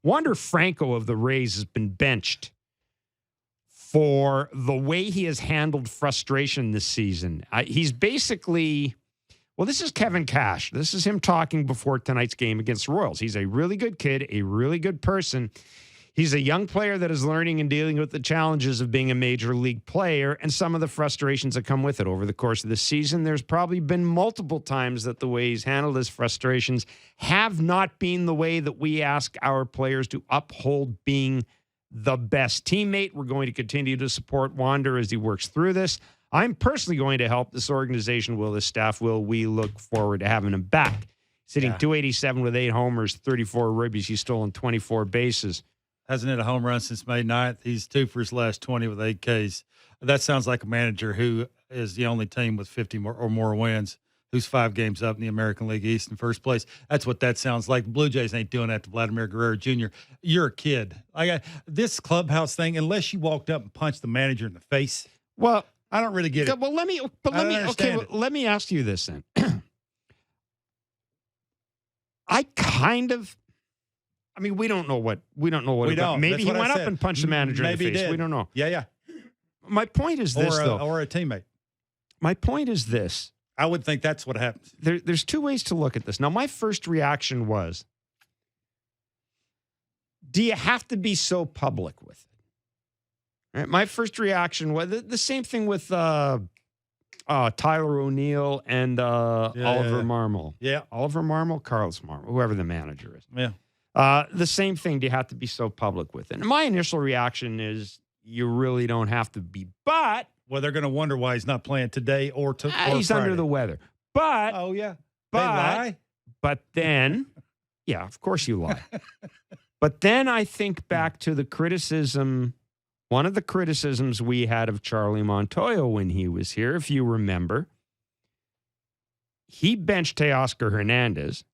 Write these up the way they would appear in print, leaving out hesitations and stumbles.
Wander Franco of the Rays has been benched for the way he has handled frustration this season. He's basically, well, this is Kevin Cash. This is him talking before tonight's game against the Royals. He's a really good kid, a really good person. He's a young player that is learning and dealing with the challenges of being a major league player and some of the frustrations that come with it over the course of the season. There's probably been multiple times that the way he's handled his frustrations have not been the way that we ask our players to uphold being the best teammate. We're going to continue to support Wander as he works through this. I'm personally going to help this organization. Will, this staff will. We look forward to having him back. Sitting 287 with 8 homers, 34 ribbies. He's stolen 24 bases. Hasn't hit a home run since May 9th. He's 2 for his last 20 with 8 Ks. That sounds like a manager who is the only team with 50 or more wins, who's 5 games up in the American League East in first place. That's what that sounds like. Blue Jays ain't doing that to Vladimir Guerrero Jr. You're a kid. This clubhouse thing, unless you walked up and punched the manager in the face. Well, I don't really get it. Well, let me ask you this then. We don't know what. Maybe he went up and punched the manager in the face. We don't know. Yeah. My point is this, though. Or a teammate. My point is this. I would think that's what happens. There's 2 ways to look at this. Now, my first reaction was, do you have to be so public with it? Right? My first reaction was the same thing with Tyler O'Neill and Oliver Marmol. Yeah. Oliver Marmol, Carlos Marmol, whoever the manager is. Yeah. The same thing. Do you have to be so public with it? And my initial reaction is you really don't have to be. But well, they're going to wonder why he's not playing today or he's Friday. Under the weather. But oh yeah, but, they lie. But then, yeah, of course you lie. But then I think back to the criticism. One of the criticisms we had of Charlie Montoyo when he was here, if you remember, he benched Teoscar Hernandez.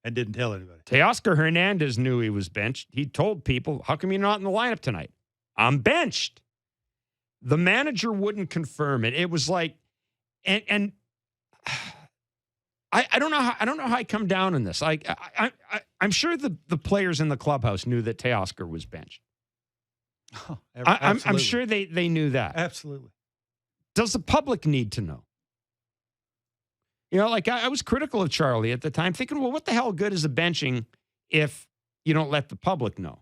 And didn't tell anybody. Teoscar Hernandez knew he was benched. He told people, how come you're not in the lineup tonight? I'm benched. The manager wouldn't confirm it. It was like, and I don't know how I come down on this. I'm sure the players in the clubhouse knew that Teoscar was benched. Oh, I'm sure they knew that. Absolutely. Does the public need to know? I was critical of Charlie at the time, thinking, well, what the hell good is a benching if you don't let the public know?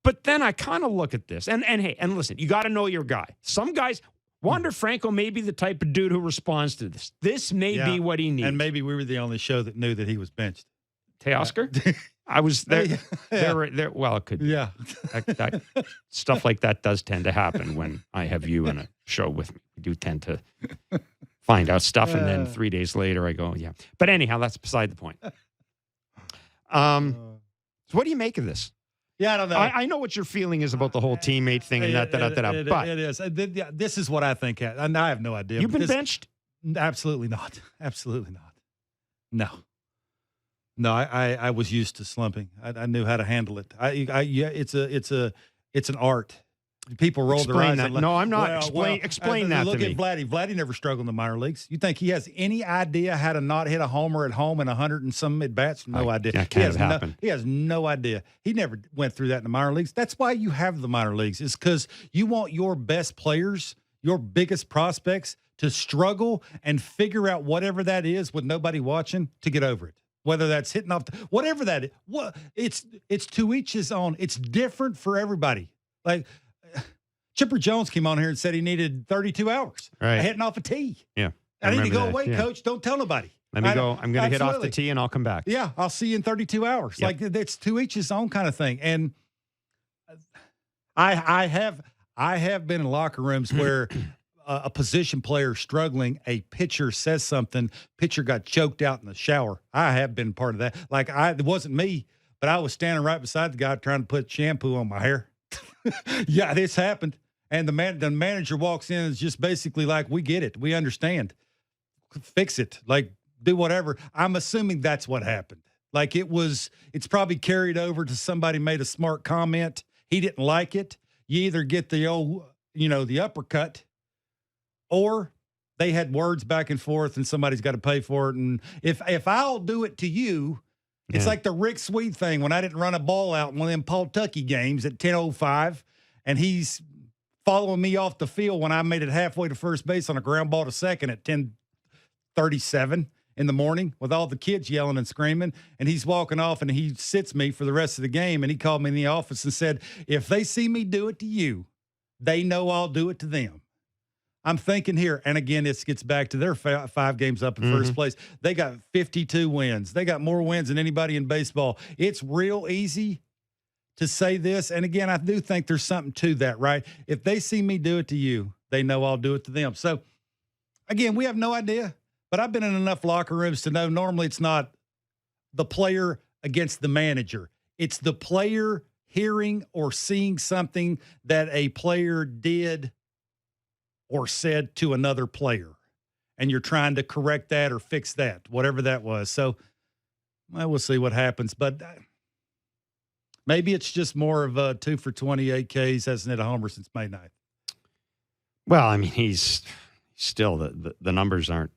But then I kind of look at this, and hey, and listen, you got to know your guy. Some guys, Wander Franco may be the type of dude who responds to this. This may be what he needs. And maybe we were the only show that knew that he was benched. Teoscar? I was there. There. Well, it could be. Yeah. That stuff like that does tend to happen when I have you in a show with me. We do tend to find out stuff, and then 3 days later I go, yeah. But anyhow, that's beside the point. So what do you make of this? Yeah, I don't know. I know what your feeling is about the whole teammate thing and that. But it is. This is what I think. And I have no idea. You've been benched? Absolutely not. Absolutely not. No, I was used to slumping. I knew how to handle it. It's an art. People roll their eyes. No, I'm not. Explain that to me. Look at Vladdy. Vladdy never struggled in the minor leagues. You think he has any idea how to not hit a homer at home in 100 and some at-bats? No idea. That can't happen. He has no idea. He never went through that in the minor leagues. That's why you have the minor leagues, is because you want your best players, your biggest prospects, to struggle and figure out whatever that is with nobody watching to get over it. Whether that's hitting off, whatever that is, it's to each his own. It's different for everybody. Like Chipper Jones came on here and said he needed 32 hours hitting off a tee. Yeah, I need to go away, Coach. Don't tell nobody. Let me go. I'm going to hit off the tee and I'll come back. Yeah, I'll see you in 32 hours. Yep. Like it's to each his own kind of thing. And I have been in locker rooms where a position player struggling, a pitcher says something, pitcher got choked out in the shower. I have been part of that. Like it wasn't me, but I was standing right beside the guy trying to put shampoo on my hair. Yeah, this happened. And the manager walks in and is just basically like, we get it. We understand. Fix it. Like, do whatever. I'm assuming that's what happened. Like it's probably carried over to somebody made a smart comment. He didn't like it. You either get the old, the uppercut, or they had words back and forth and somebody's got to pay for it. And if I'll do it to you It's Yeah. like the Rick Sweet thing when I didn't run a ball out in one of them Pawtucky games at 10:05, and he's following me off the field when I made it halfway to first base on a ground ball to second at 10:37 in the morning with all the kids yelling and screaming, and he's walking off and he sits me for the rest of the game, and he called me in the office and said, if they see me do it to you, they know I'll do it to them. I'm thinking here, and again, this gets back to their 5 games up in first place. They got 52 wins. They got more wins than anybody in baseball. It's real easy to say this, and again, I do think there's something to that, right? If they see me do it to you, they know I'll do it to them. So, again, we have no idea, but I've been in enough locker rooms to know normally it's not the player against the manager. It's the player hearing or seeing something that a player did or said to another player, and you're trying to correct that or fix that, whatever that was. So, well, we'll see what happens, but maybe it's just more of a 2 for 28 Ks, hasn't hit a homer since May 9th. Well, I mean, he's still the numbers aren't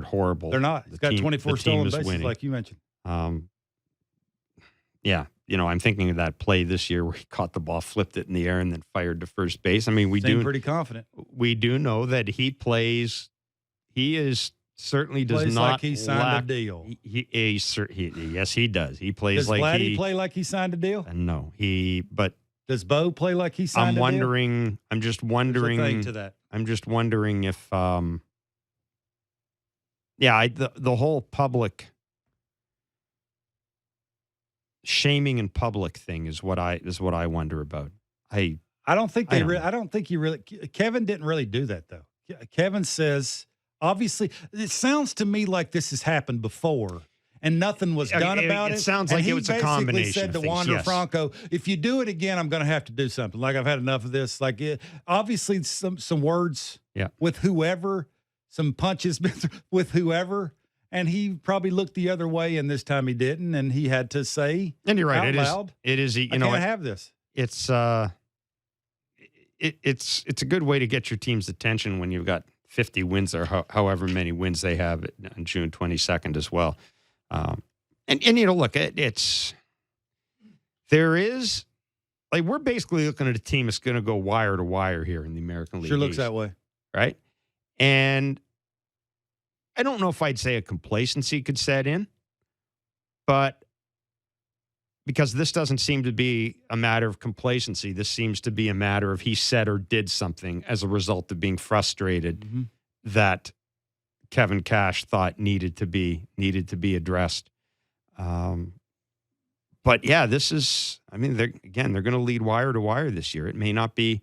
horrible. They're not. He's got 24 stolen bases, winning, like you mentioned. Yeah, I'm thinking of that play this year where he caught the ball, flipped it in the air, and then fired to first base. I mean, Seemed pretty confident. We do know that he plays. He is certainly does plays not like he signed a deal. Yes, he does. He plays does like Vladdy play like he signed a deal? No, but does Bo play like he signed a deal? I'm just wondering. There's a thing to that. I'm just wondering if, the whole public shaming in public thing is what I wonder about. I don't think he really. Kevin didn't really do that though. Kevin says obviously it sounds to me like this has happened before and nothing was done about it. It sounds like it was a combination. He said to of things, Wander yes. Franco, if you do it again, I'm going to have to do something. Like I've had enough of this. Like obviously some words with whoever, some punches with whoever. And he probably looked the other way, and this time he didn't, and he had to say, and you're right, out loud, it is. I can't have this. It's it's a good way to get your team's attention when you've got 50 wins or however many wins they have on June 22nd as well. And look, there is like we're basically looking at a team that's going to go wire to wire here in the American League. Sure looks East, that way, right? And I don't know if I'd say a complacency could set in, but because this doesn't seem to be a matter of complacency, this seems to be a matter of he said or did something as a result of being frustrated that Kevin Cash thought needed to be addressed. But yeah, this is. I mean, they're going to lead wire to wire this year. It may not be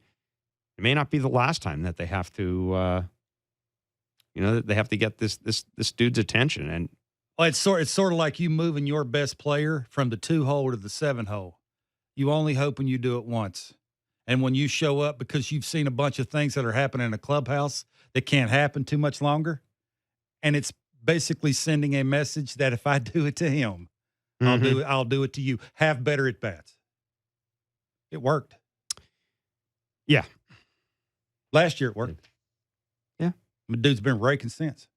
the last time that they have to. They have to get this dude's attention. And it's sort of like you moving your best player from the 2-hole to the 7-hole. You only hope when you do it once. And when you show up because you've seen a bunch of things that are happening in a clubhouse that can't happen too much longer. And it's basically sending a message that if I do it to him, I'll do it to you. Have better at bats. It worked. Yeah. Last year it worked. Yeah. The dude's been raking since.